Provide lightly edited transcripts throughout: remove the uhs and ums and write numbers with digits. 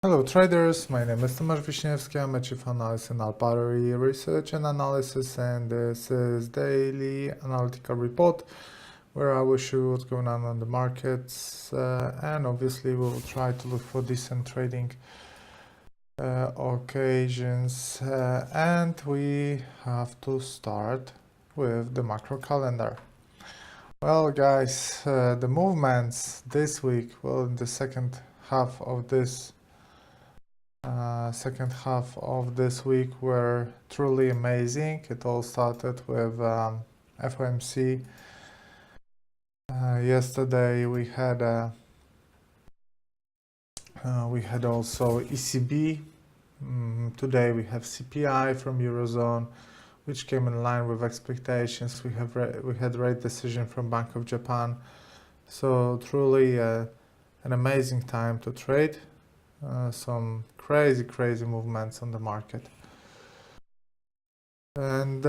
Hello traders, my name is Tomasz Wiśniewski. I'm a chief analyst in Alpari Research and Analysis, and this is daily analytical report where I will show you what's going on the markets, and obviously we'll try to look for decent trading occasions, and we have to start with the macro calendar. Well guys, the movements this week, well, in the second half of this week were truly amazing. It all started with FOMC. Yesterday we had also ECB. Today we have CPI from Eurozone, which came in line with expectations. We had rate decision from Bank of Japan. So truly an amazing time to trade. Some crazy movements on the market, and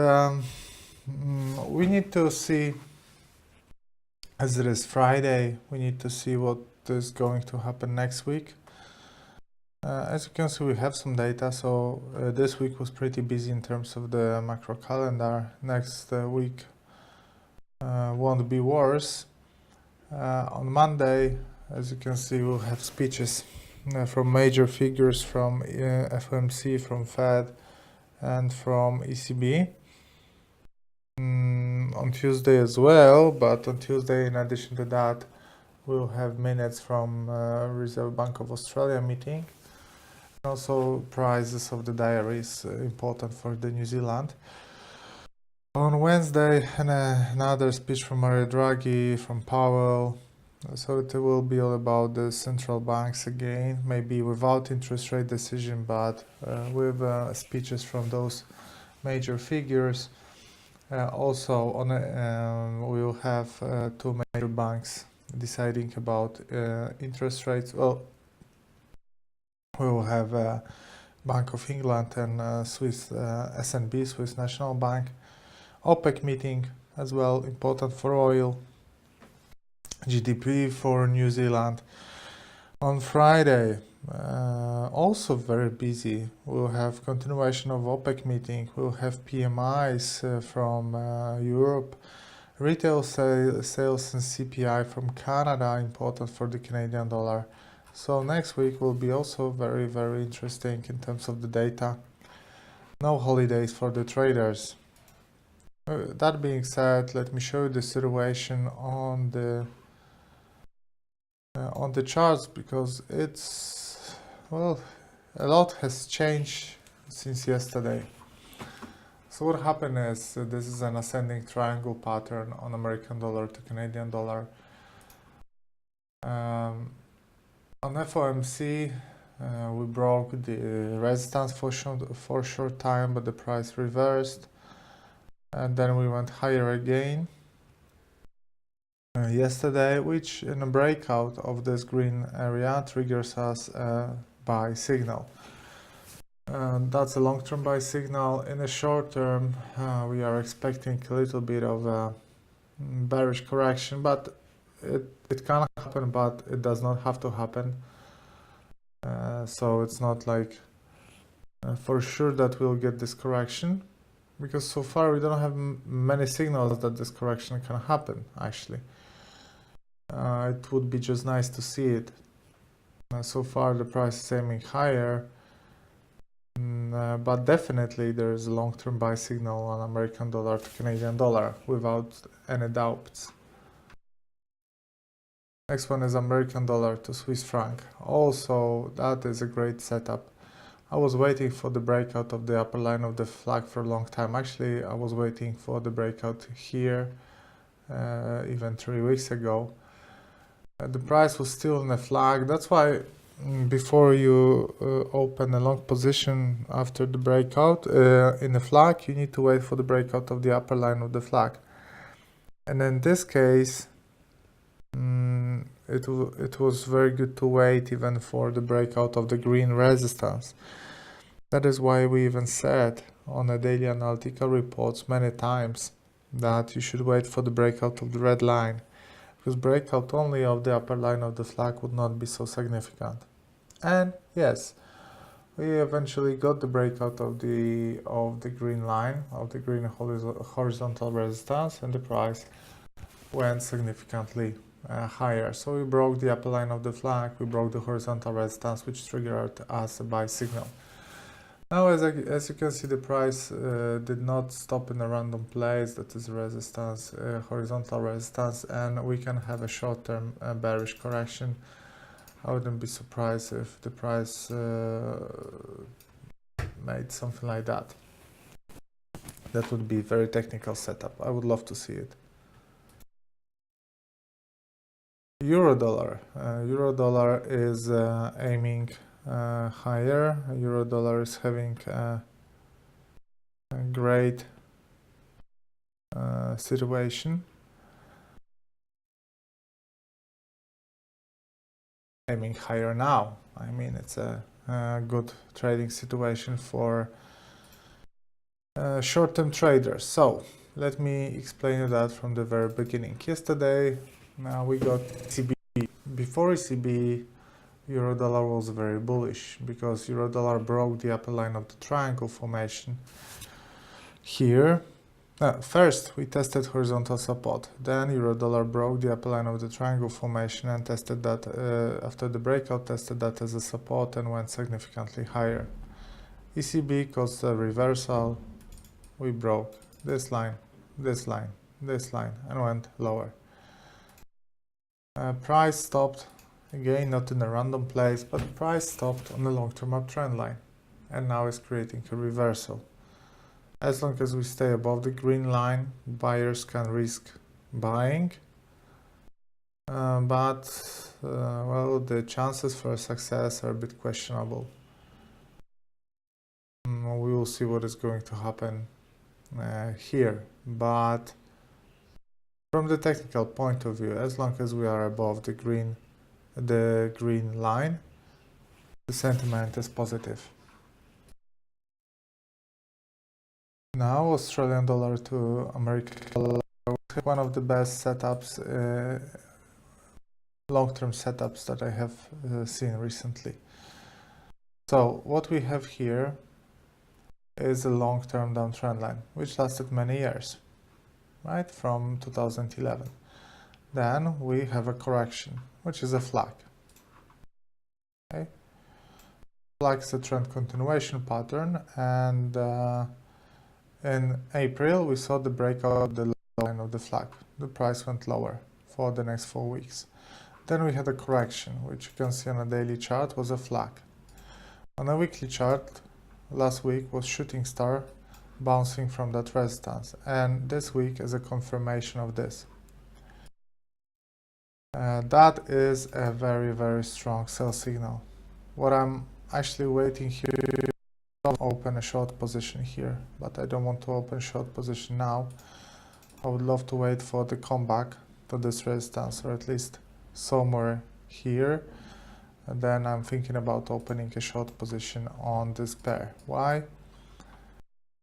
we need to see, as it is Friday, we need to see what is going to happen next week. As you can see, we have some data, so this week was pretty busy in terms of the macro calendar. Next week won't be worse. On Monday, as you can see, we'll have speeches from major figures from FOMC, from Fed, and from ECB. On Tuesday as well, but on Tuesday, in addition to that, we'll have minutes from Reserve Bank of Australia meeting. Also, prices of the diaries, important for the New Zealand. On Wednesday, another speech from Mario Draghi, from Powell. So it will be all about the central banks again, maybe without interest rate decision, but with speeches from those major figures. Also, we will have two major banks deciding about interest rates. Well, we will have Bank of England and Swiss SNB, Swiss National Bank. OPEC meeting as well, important for oil. GDP for New Zealand. On Friday, also very busy. We'll have continuation of OPEC meeting. We'll have PMIs from Europe, retail sales and CPI from Canada, important for the Canadian dollar. So next week will be also very interesting in terms of the data. No holidays for the traders. That being said, let me show you the situation on the charts, because it's, well, a lot has changed since yesterday. So what happened is this is an ascending triangle pattern on American dollar to Canadian dollar. On FOMC, we broke the resistance for short time, but the price reversed, and then we went higher again. Yesterday, which in a breakout of this green area triggers us a buy signal. That's a long-term buy signal. In the short term, we are expecting a little bit of a bearish correction, but it can happen, but it does not have to happen. So it's not like for sure that we'll get this correction, because so far we don't have many signals that this correction can happen, actually. It would be just nice to see it. So far the price is aiming higher, but definitely there is a long-term buy signal on American dollar to Canadian dollar, without any doubts. Next one is American dollar to Swiss franc. Also, that is a great setup. I was waiting for the breakout of the upper line of the flag for a long time. Actually, I was waiting for the breakout here even 3 weeks ago. The price was still in the flag. That's why before you open a long position after the breakout in the flag, you need to wait for the breakout of the upper line of the flag. And in this case, it was very good to wait even for the breakout of the green resistance. That is why we even said on the daily analytical reports many times that you should wait for the breakout of the red line, because breakout only of the upper line of the flag would not be so significant. And yes, we eventually got the breakout of the green line, of the green horizontal resistance, and the price went significantly higher. So we broke the upper line of the flag, we broke the horizontal resistance, which triggered us a buy signal. Now, as you can see, the price did not stop in a random place, that is resistance, horizontal resistance, and we can have a short-term bearish correction. I wouldn't be surprised if the price made something like that. That would be a very technical setup. I would love to see it. Euro dollar. Euro dollar is aiming higher. Euro dollar is having a great situation. Aiming higher now. I mean, it's a good trading situation for short-term traders. So let me explain that from the very beginning. Yesterday, we got ECB. Before ECB, euro dollar was very bullish because euro dollar broke the upper line of the triangle formation here. First, we tested horizontal support. Then euro dollar broke the upper line of the triangle formation and tested that after the breakout, tested that as a support and went significantly higher. ECB caused a reversal. We broke this line, this line, this line, and went lower. Price stopped, again not in a random place, but price stopped on the long-term uptrend line, and now is creating a reversal. As long as we stay above the green line, buyers can risk buying, but well, the chances for success are a bit questionable. We will see what is going to happen here, but from the technical point of view, as long as we are above the green line, the sentiment is positive. Now, Australian dollar to American dollar, one of the best setups, long-term setups that I have seen recently. So what we have here is a long-term downtrend line, which lasted many years, right, from 2011. Then we have a correction, which is a flag. Okay, flag is a trend continuation pattern, and in April we saw the breakout of the line of the flag. The price went lower for the next 4 weeks. Then we had a correction, which you can see on a daily chart was a flag. On a weekly chart, last week was shooting star bouncing from that resistance, and this week is a confirmation of this. That is a very, very strong sell signal. What I'm actually waiting here is to open a short position here, but I don't want to open short position now. I would love to wait for the comeback to this resistance, or at least somewhere here. And then I'm thinking about opening a short position on this pair. Why?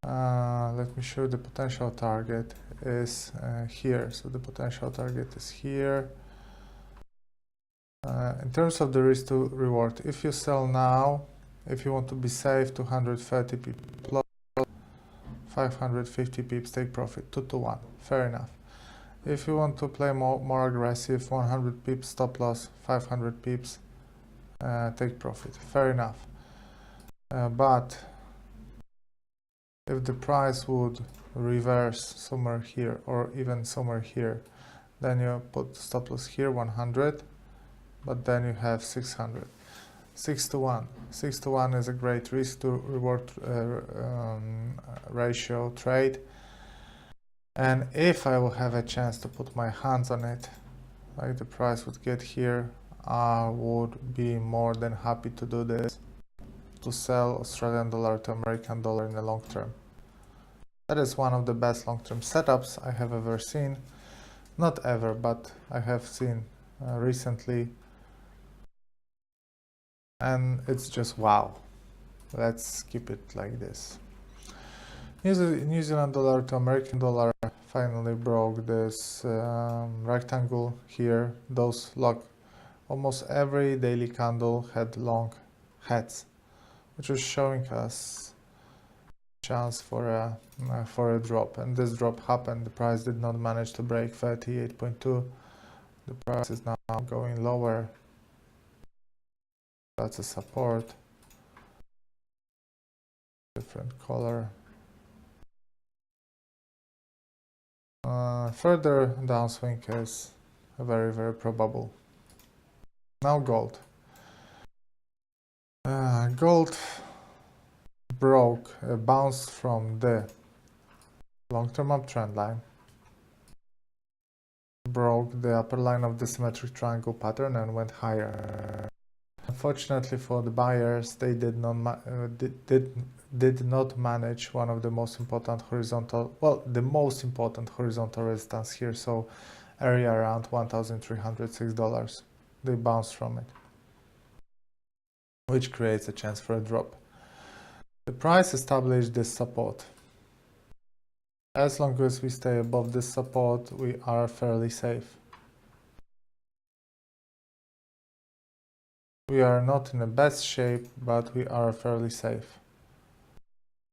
Let me show you the potential target is here. So the potential target is here. In terms of the risk to reward, if you sell now, if you want to be safe, 230 pips plus 550 pips take profit, 2 to 1, fair enough. If you want to play more aggressive, 100 pips stop loss, 500 pips take profit, fair enough. But if the price would reverse somewhere here or even somewhere here, then you put stop loss here 100, but then you have 600. 6 to 1. 6 to 1 is a great risk to reward ratio trade. And if I will have a chance to put my hands on it, like the price would get here, I would be more than happy to do this, to sell Australian dollar to American dollar in the long term. That is one of the best long-term setups I have ever seen. Not ever, but I have seen recently. And it's just wow. Let's keep it like this. New Zealand dollar to American dollar finally broke this rectangle here. Those look, almost every daily candle had long heads, which was showing us chance for a drop, and this drop happened. The price did not manage to break 38.2. The price is now going lower. That's a support. Different color. Further downswing is very, very probable. Now gold. Gold bounced from the long-term uptrend line, broke the upper line of the symmetric triangle pattern and went higher. Unfortunately for the buyers, they did not manage one of the most important the most important horizontal resistance here, so area around $1,306. They bounced from it, which creates a chance for a drop. The price established this support. As long as we stay above this support, we are fairly safe. We are not in the best shape, but we are fairly safe.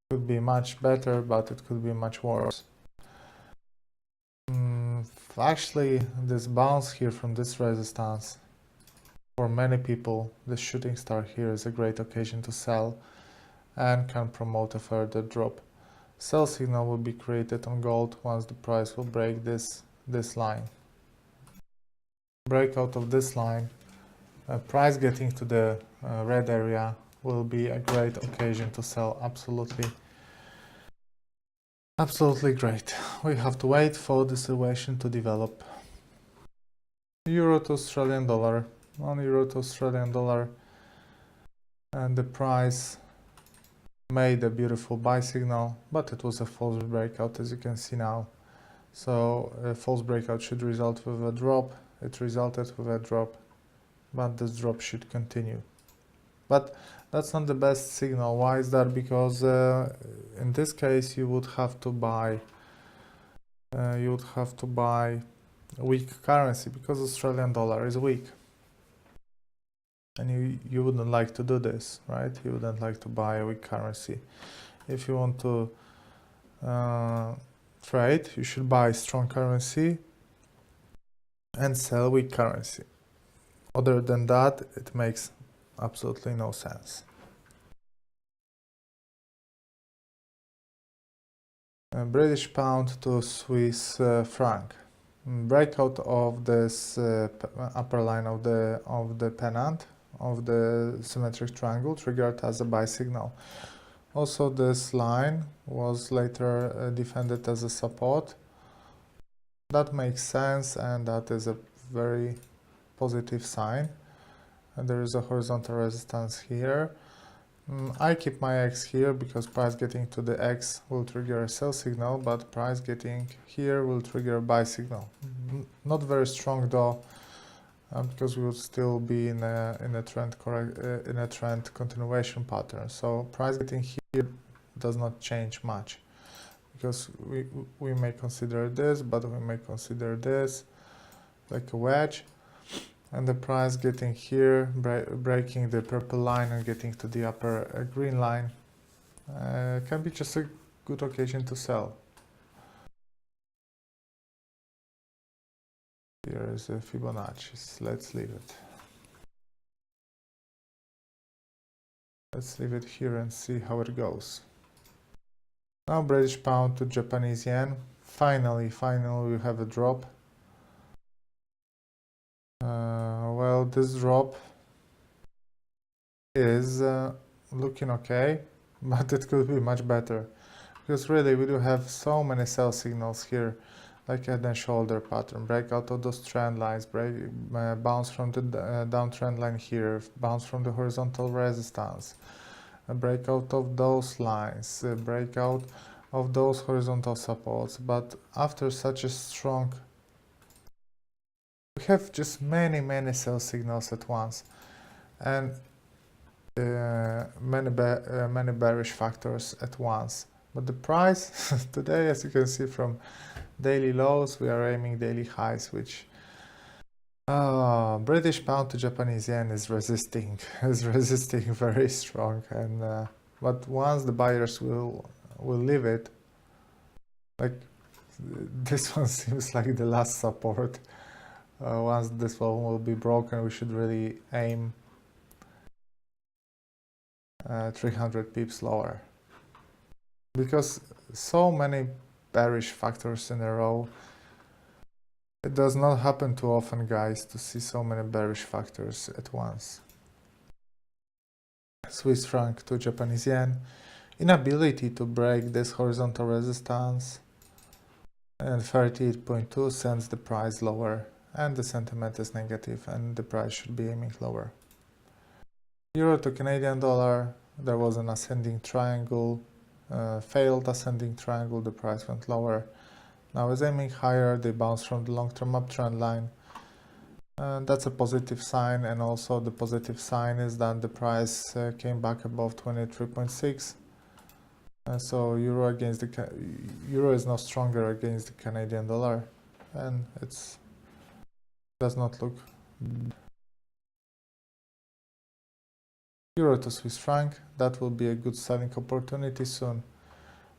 Could be much better, but it could be much worse. Actually, this bounce here from this resistance, for many people, the shooting star here is a great occasion to sell and can promote a further drop. Sell signal will be created on gold once the price will break this line. Breakout of this line, price getting to the red area will be a great occasion to sell. Absolutely great. We have to wait for the situation to develop. Euro to Australian dollar. On euro to Australian dollar, and the price made a beautiful buy signal, but it was a false breakout, as you can see now. So a false breakout should result with a drop. It resulted with a drop, but this drop should continue. But that's not the best signal. Why is that? Because in this case you would have to buy weak currency, because Australian dollar is weak. And you wouldn't like to do this, right? You wouldn't like to buy a weak currency. If you want to trade, you should buy strong currency and sell weak currency. Other than that, it makes absolutely no sense. British pound to Swiss franc. Breakout of this upper line of the pennant of the symmetric triangle triggered as a buy signal. Also, this line was later defended as a support. That makes sense, and that is a very positive sign. And there is a horizontal resistance here. I keep my X here because price getting to the X will trigger a sell signal, but price getting here will trigger a buy signal. Not very strong though, because we will still be in a trend continuation pattern. So price getting here does not change much, because we may consider this, but we may consider this like a wedge. And the price getting here, breaking the purple line and getting to the upper green line can be just a good occasion to sell. Here is a Fibonacci. Let's leave it. Let's leave it here and see how it goes. Now British pound to Japanese yen. Finally we have a drop. Well, this drop is looking okay, but it could be much better, because really we do have so many sell signals here, like head and shoulder pattern, breakout of those trend lines, bounce from the downtrend line here, bounce from the horizontal resistance, a breakout of those lines, a breakout of those horizontal supports. But after such a strong, we have just many sell signals at once, and many bearish factors at once. But the price today, as you can see from daily lows, we are aiming daily highs, which British pound to Japanese yen is resisting, is resisting very strong, and but once the buyers will leave it, like this one seems like the last support. Once this one will be broken, we should really aim 300 pips lower, because so many bearish factors in a row. It does not happen too often, guys, to see so many bearish factors at once. Swiss franc to Japanese yen, inability to break this horizontal resistance, and 38.2 sends the price lower, and the sentiment is negative, and the price should be aiming lower. Euro to Canadian dollar, there was an ascending triangle, failed ascending triangle, the price went lower. Now is aiming higher, they bounce from the long-term uptrend line. That's a positive sign, and also the positive sign is that the price came back above 23.6. So euro against the euro is now stronger against the Canadian dollar, and it's does not look. Euro to Swiss franc, that will be a good selling opportunity soon.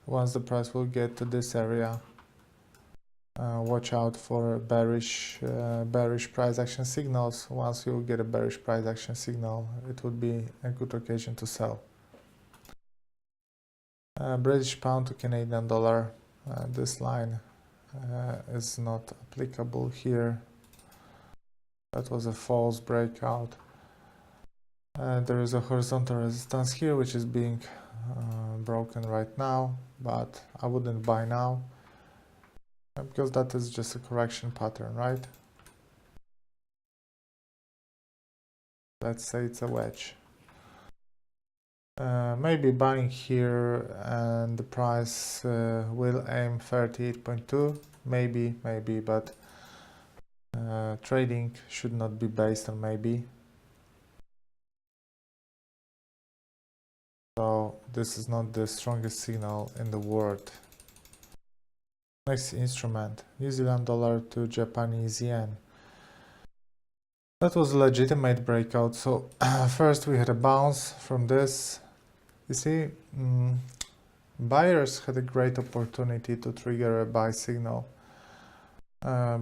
Once the price will get to this area, watch out for bearish price action signals. Once you get a bearish price action signal, it would be a good occasion to sell. British pound to Canadian dollar, this line is not applicable here. That was a false breakout. There is a horizontal resistance here which is being broken right now, but I wouldn't buy now because that is just a correction pattern, right? Let's say it's a wedge. Maybe buying here, and the price will aim 38.2, maybe, but trading should not be based on maybe. So this is not the strongest signal in the world. Next instrument, New Zealand dollar to Japanese yen. That was a legitimate breakout. So first we had a bounce from this. You see, buyers had a great opportunity to trigger a buy signal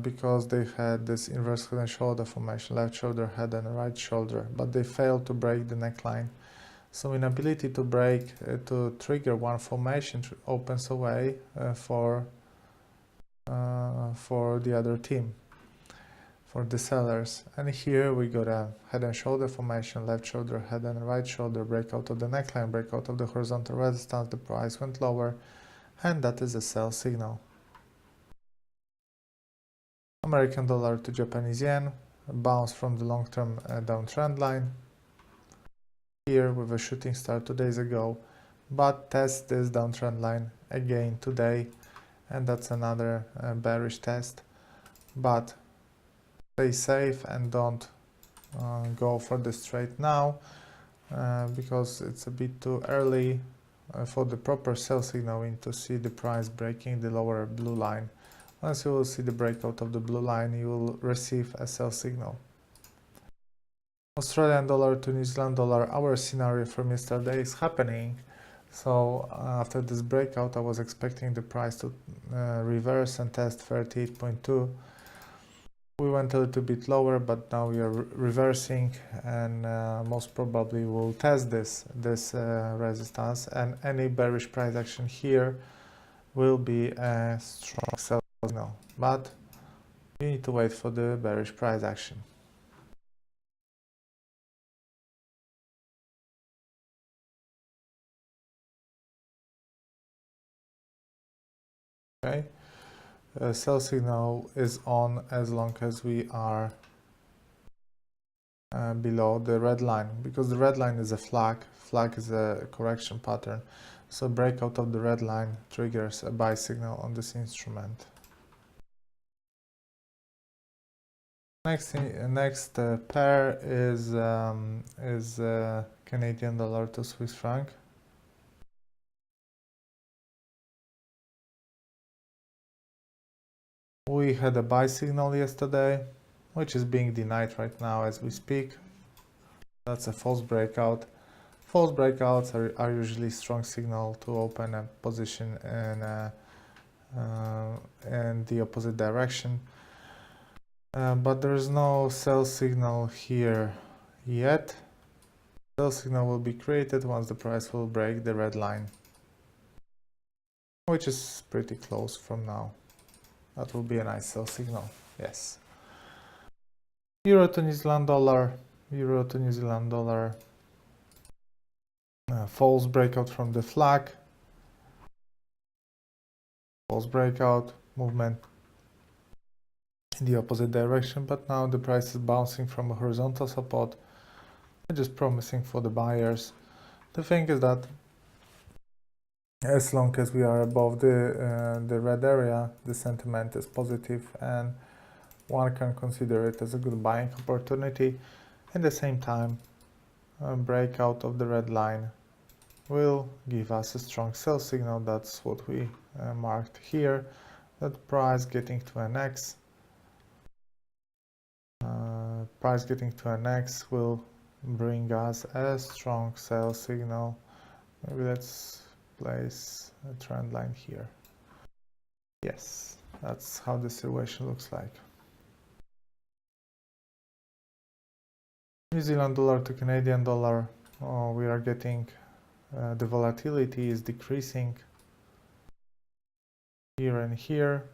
because they had this inverse head and shoulder formation, left shoulder, head and right shoulder, but they failed to break the neckline. So inability to break, to trigger one formation opens a way for the other team, for the sellers. And here we got a head and shoulder formation, left shoulder, head and right shoulder, breakout of the neckline, breakout of the horizontal resistance, the price went lower, and that is a sell signal. American dollar to Japanese yen, bounce from the long-term downtrend line. Here with a shooting star 2 days ago, but test this downtrend line again today, and that's another bearish test. But stay safe and don't go for this trade now because it's a bit too early for the proper sell signaling to see the price breaking the lower blue line. Once you will see the breakout of the blue line, you will receive a sell signal. Australian dollar to New Zealand dollar, our scenario from yesterday is happening. So after this breakout, I was expecting the price to reverse and test 38.2. We went a little bit lower, but now we are reversing, and most probably we'll test this resistance, and any bearish price action here will be a strong sell signal. But you need to wait for the bearish price action. Okay, sell signal is on as long as we are below the red line, because the red line is a flag. Flag is a correction pattern, so breakout of the red line triggers a buy signal on this instrument. Next pair is Canadian dollar to Swiss franc. We had a buy signal yesterday, which is being denied right now as we speak. That's a false breakout. False breakouts are usually strong signal to open a position in the opposite direction. But there is no sell signal here yet. Sell signal will be created once the price will break the red line, which is pretty close from now. That will be a nice sell signal, yes. Euro to New Zealand dollar, Euro to New Zealand dollar. False breakout from the flag. False breakout, movement in the opposite direction, but now the price is bouncing from a horizontal support, which is promising for the buyers. The thing is that as long as we are above the red area, the sentiment is positive and one can consider it as a good buying opportunity. At the same time, a breakout of the red line will give us a strong sell signal. That's what we marked here. That price getting to an X. Price getting to an X will bring us a strong sell signal. Maybe let's place a trend line here. Yes, that's how the situation looks like. New Zealand dollar to Canadian dollar, we are getting the volatility is decreasing here and here.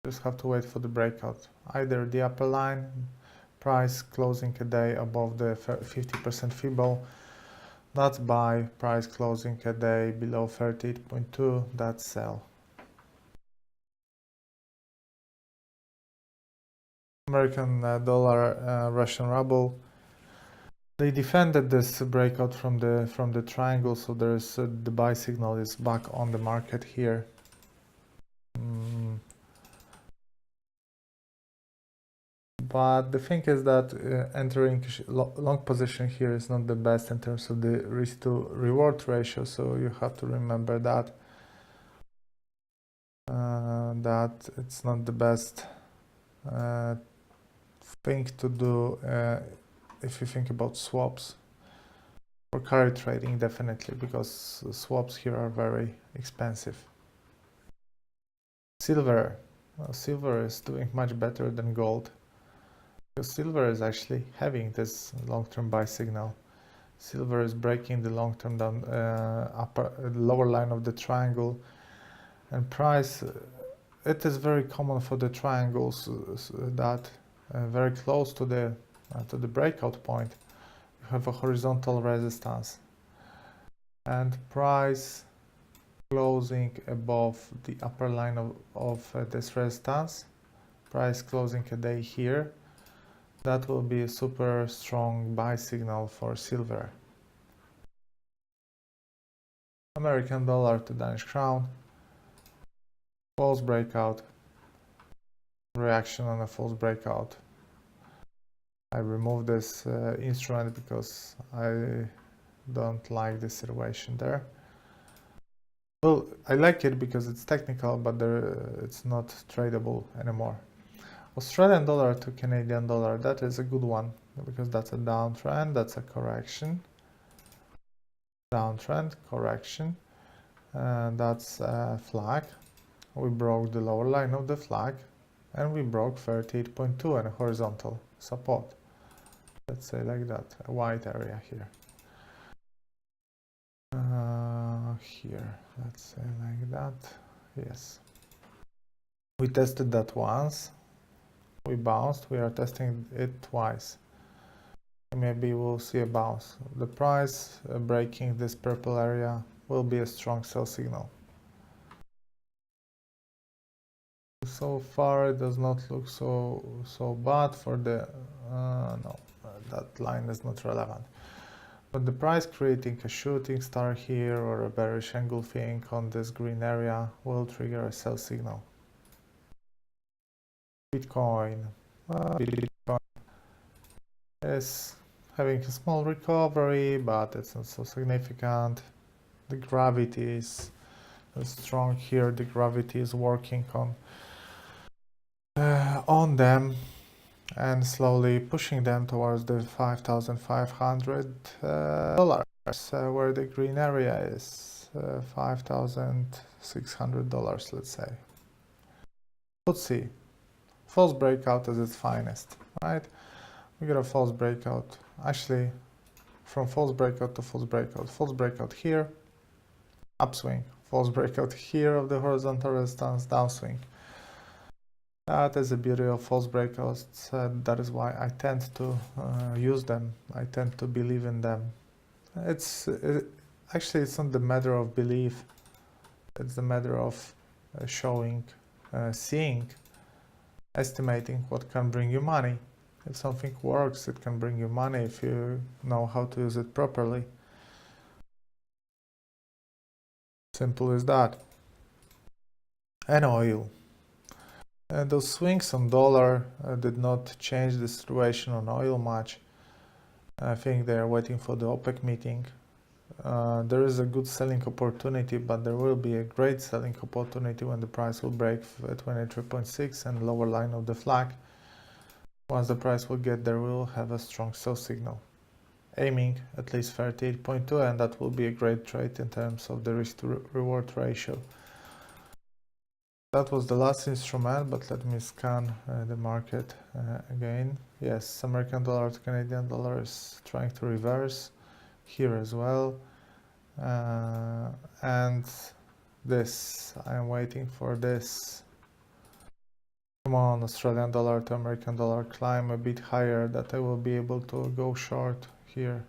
Just have to wait for the breakout. Either the upper line, price closing a day above the 50% Fibonacci, that's buy, price closing a day below 38.2, that's sell. American dollar, Russian ruble. They defended this breakout from the triangle, so there's the buy signal is back on the market here. But the thing is that entering long position here is not the best in terms of the risk to reward ratio, so you have to remember that that it's not the best thing to do if you think about swaps. For carry trading, definitely, because swaps here are very expensive. Silver. Well, silver is doing much better than gold. Because silver is actually having this long-term buy signal. Silver is breaking the long-term down lower line of the triangle, and price. It is very common for the triangles that very close to the breakout point, you have a horizontal resistance, and price closing above the upper line of this resistance. Price closing a day here. That will be a super strong buy signal for silver. American dollar to Danish crown. False breakout. Reaction on a false breakout. I removed this instrument because I don't like the situation there. Well, I like it because it's technical, but it's not tradable anymore. Australian dollar to Canadian dollar, that is a good one because that's a downtrend, that's a correction. Downtrend, correction, and that's a flag. We broke the lower line of the flag and we broke 38.2 and a horizontal support. Let's say like that, a white area here. Here, let's say like that, yes. We tested that once. We bounced, we are testing it twice. Maybe we'll see a bounce. The price breaking this purple area will be a strong sell signal. So far it does not look so bad for the no, that line is not relevant. But the price creating a shooting star here or a bearish engulfing on this green area will trigger a sell signal. Bitcoin is having a small recovery, but it's not so significant. The gravity is strong here. The gravity is working on them and slowly pushing them towards the $5,500 where the green area is $5,600, let's say. Let's see. False breakout at its finest, right? We got a false breakout. Actually, from false breakout to false breakout. False breakout here, upswing. False breakout here of the horizontal resistance, downswing. That is the beauty of false breakouts. That is why I tend to use them. I tend to believe in them. Actually, it's not the matter of belief. It's the matter of showing, seeing, estimating what can bring you money. If something works, it can bring you money if you know how to use it properly. Simple as that. And oil. Those swings on dollar did not change the situation on oil much. I think they are waiting for the OPEC meeting. There is a good selling opportunity, but there will be a great selling opportunity when the price will break 23.6 and lower line of the flag. Once the price will get there, we will have a strong sell signal, aiming at least 38.2, and that will be a great trade in terms of the risk to reward ratio. That was the last instrument, but let me scan the market again. Yes, American dollar to Canadian dollar is trying to reverse here as well. And this, I am waiting for this. Come on, Australian dollar to American dollar, climb a bit higher that I will be able to go short here.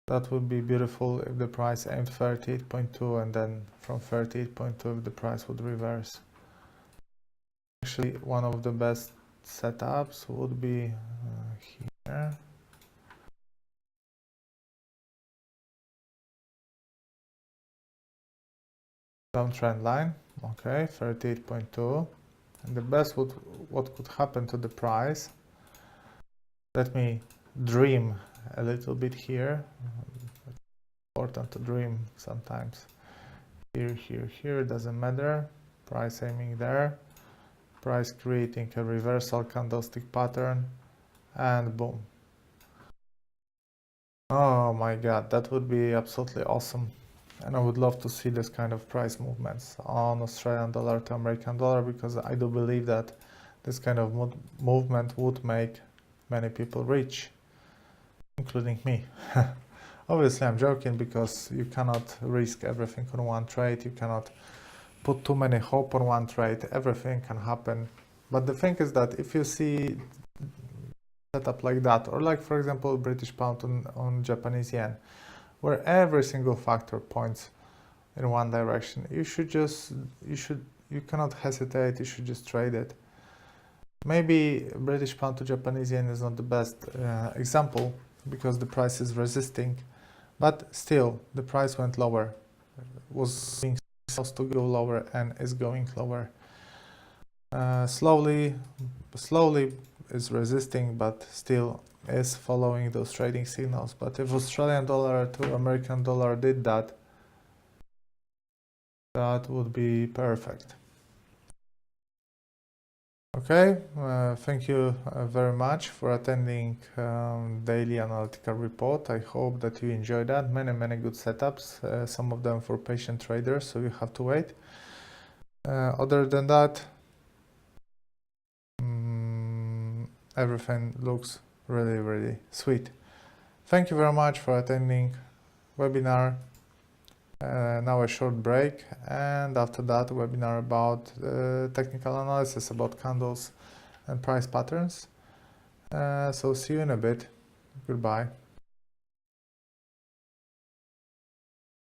That would be beautiful if the price aimed 38.2 and then from 38.2 if the price would reverse. Actually, one of the best setups would be here. Downtrend line, okay, 38.2. And the best what could happen to the price. Let me dream a little bit here. It's important to dream sometimes. Here, it doesn't matter. Price aiming there. Price creating a reversal candlestick pattern. And boom. Oh my god, that would be absolutely awesome. And I would love to see this kind of price movements on Australian dollar to American dollar, because I do believe that this kind of movement would make many people rich, including me. Obviously, I'm joking, because you cannot risk everything on one trade. You cannot put too many hope on one trade. Everything can happen. But the thing is that if you see setup like that, or like, for example, British pound on Japanese yen, where every single factor points in one direction, you cannot hesitate. You should just trade it. Maybe British pound to Japanese yen is not the best example, because the price is resisting, but still the price went lower, was being supposed to go lower and is going lower. Slowly is resisting, but still is following those trading signals. But if Australian dollar to American dollar did that, that would be perfect. Okay, thank you very much for attending daily analytical report. I hope that you enjoyed that. Many good setups, some of them for patient traders, so you have to wait. Other than that, everything looks really sweet. Thank you very much for attending webinar. Now a short break, and after that webinar about technical analysis about candles and price patterns. So see you in a bit. Goodbye.